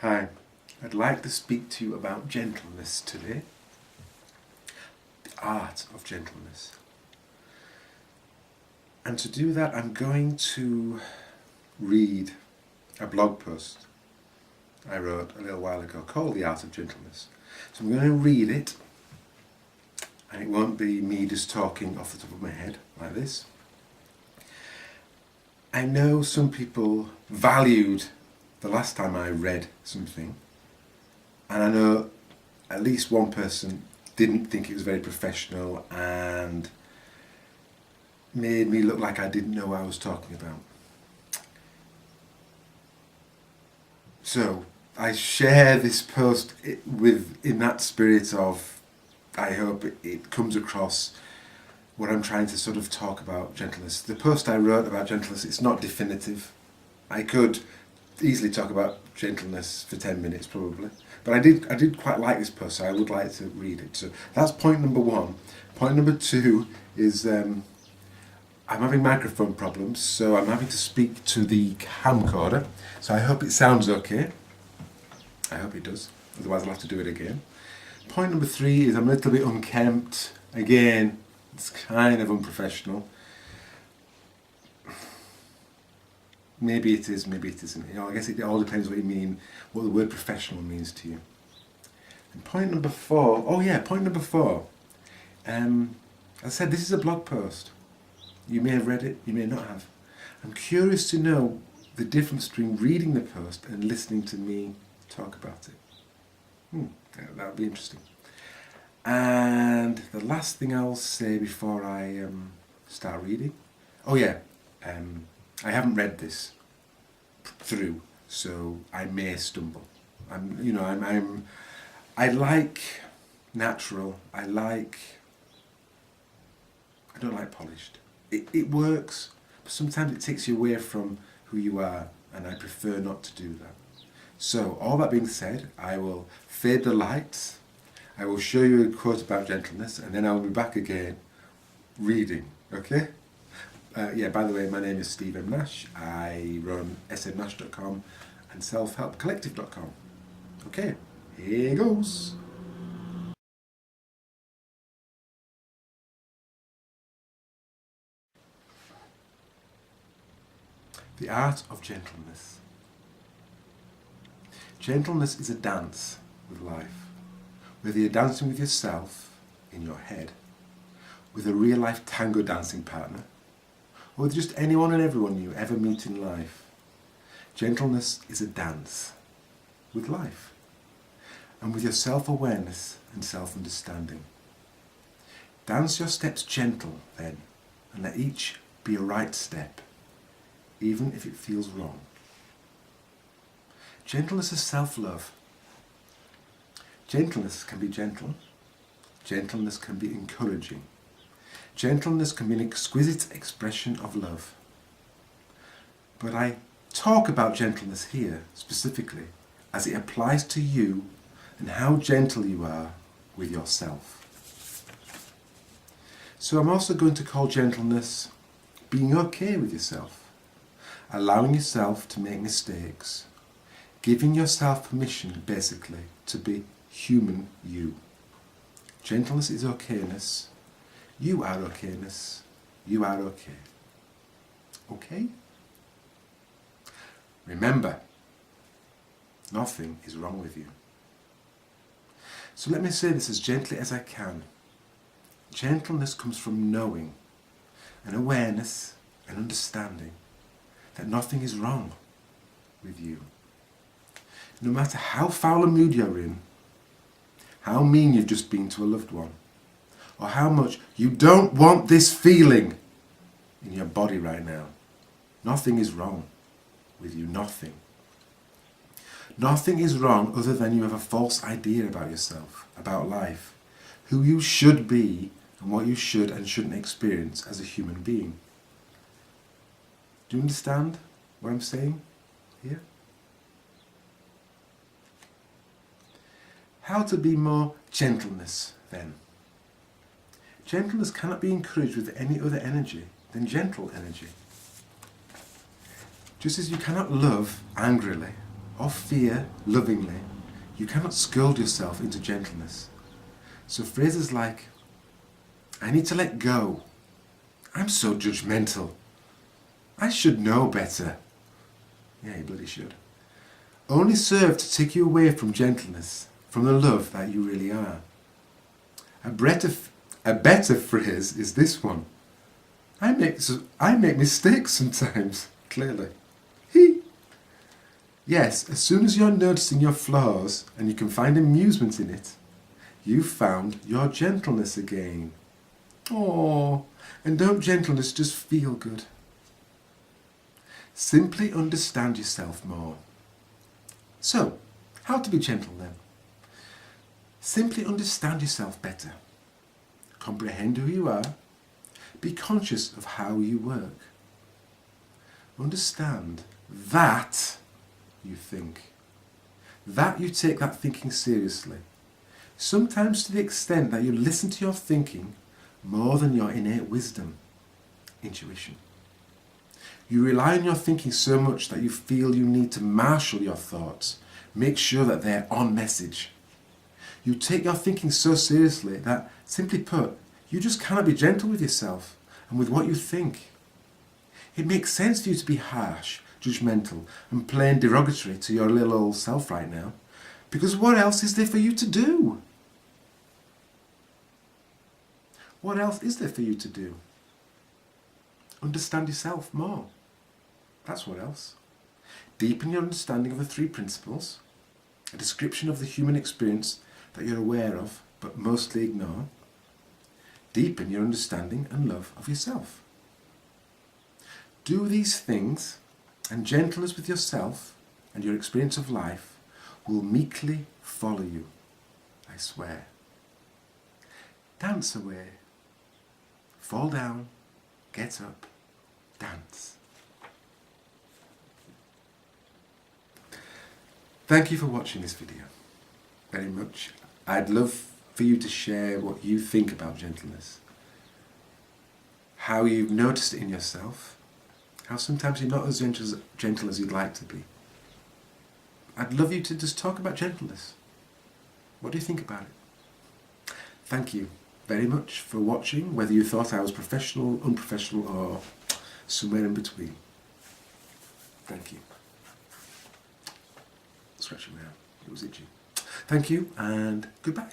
Hi, I'd like to speak to you about gentleness today. The art of gentleness. And to do that, I'm going to read a blog post I wrote a little while ago called The Art of Gentleness. So I'm going to read it, and it won't be me just talking off the top of my head like this. I know some people valued the last time I read something, and I know at least one person didn't think it was very professional and made me look like I didn't know what I was talking about. So I share this post in that spirit of, I hope it comes across what I'm trying to sort of talk about gentleness. The post I wrote about gentleness, it's not definitive. I could easily talk about gentleness for 10 minutes probably, but I did quite like this post, so I would like to read it. So that's point number one. Point number two is I'm having microphone problems, so I'm having to speak to the camcorder, so I hope it sounds okay. I hope it does, otherwise I'll have to do it again. Point number three is I'm a little bit unkempt. Again, it's kind of unprofessional. Maybe it is, maybe it isn't. I guess it all depends what you mean, what the word professional means to you. And point number four, as I said, this is a blog post. You may have read it, you may not have. I'm curious to know the difference between reading the post and listening to me talk about it. That would be interesting. And the last thing I'll say before I start reading, I haven't read this through, so I may stumble. I like natural. I don't like polished. It works, but sometimes it takes you away from who you are, and I prefer not to do that. So, all that being said, I will fade the lights. I will show you a quote about gentleness, and then I will be back again reading. Okay? By the way, my name is Steve M. Nash. I run smnash.com and selfhelpcollective.com. Okay, here goes. The art of gentleness. Gentleness is a dance with life. Whether you're dancing with yourself in your head, with a real-life tango dancing partner, or with just anyone and everyone you ever meet in life. Gentleness is a dance with life, and with your self-awareness and self-understanding. Dance your steps gentle then, and let each be a right step, even if it feels wrong. Gentleness is self-love. Gentleness can be gentle. Gentleness can be encouraging. Gentleness can be an exquisite expression of love. But I talk about gentleness here specifically as it applies to you and how gentle you are with yourself. So I'm also going to call gentleness being okay with yourself, allowing yourself to make mistakes, giving yourself permission basically to be human you. Gentleness is okayness. You are okayness. You are okay. Okay? Remember, nothing is wrong with you. So let me say this as gently as I can. Gentleness comes from knowing, an awareness, an understanding that nothing is wrong with you. No matter how foul a mood you're in, how mean you've just been to a loved one, or how much you don't want this feeling in your body right now, nothing is wrong with you, nothing. Nothing is wrong other than you have a false idea about yourself, about life, who you should be and what you should and shouldn't experience as a human being. Do you understand what I'm saying here? How to be more gentleness then? Gentleness cannot be encouraged with any other energy than gentle energy. Just as you cannot love angrily or fear lovingly, you cannot scold yourself into gentleness. So phrases like, I need to let go. I'm so judgmental. I should know better. Yeah, you bloody should. Only serve to take you away from gentleness, from the love that you really are. A better phrase is this one. I make mistakes sometimes, clearly. Yes, as soon as you're noticing your flaws and you can find amusement in it, you've found your gentleness again. Oh, and don't gentleness just feel good? Simply understand yourself more. So, how to be gentle then? Simply understand yourself better. Comprehend who you are. Be conscious of how you work. Understand that you think. That you take that thinking seriously. Sometimes to the extent that you listen to your thinking more than your innate wisdom, intuition. You rely on your thinking so much that you feel you need to marshal your thoughts, make sure that they're on message. You take your thinking so seriously that, simply put, you just cannot be gentle with yourself and with what you think. It makes sense for you to be harsh, judgmental, and plain derogatory to your little old self right now, because what else is there for you to do? What else is there for you to do? Understand yourself more. That's what else. Deepen your understanding of the three principles, a description of the human experience that you're aware of but mostly ignore. Deepen your understanding and love of yourself. Do these things, and gentleness with yourself and your experience of life will meekly follow you, I swear. Dance away. Fall down, get up, dance. Thank you for watching this video very much. I'd love for you to share what you think about gentleness, how you've noticed it in yourself, how sometimes you're not as gentle as you'd like to be. I'd love you to just talk about gentleness. What do you think about it? Thank you very much for watching, whether you thought I was professional, unprofessional, or somewhere in between. Thank you. Scratching my arm, it was itchy. Thank you and goodbye.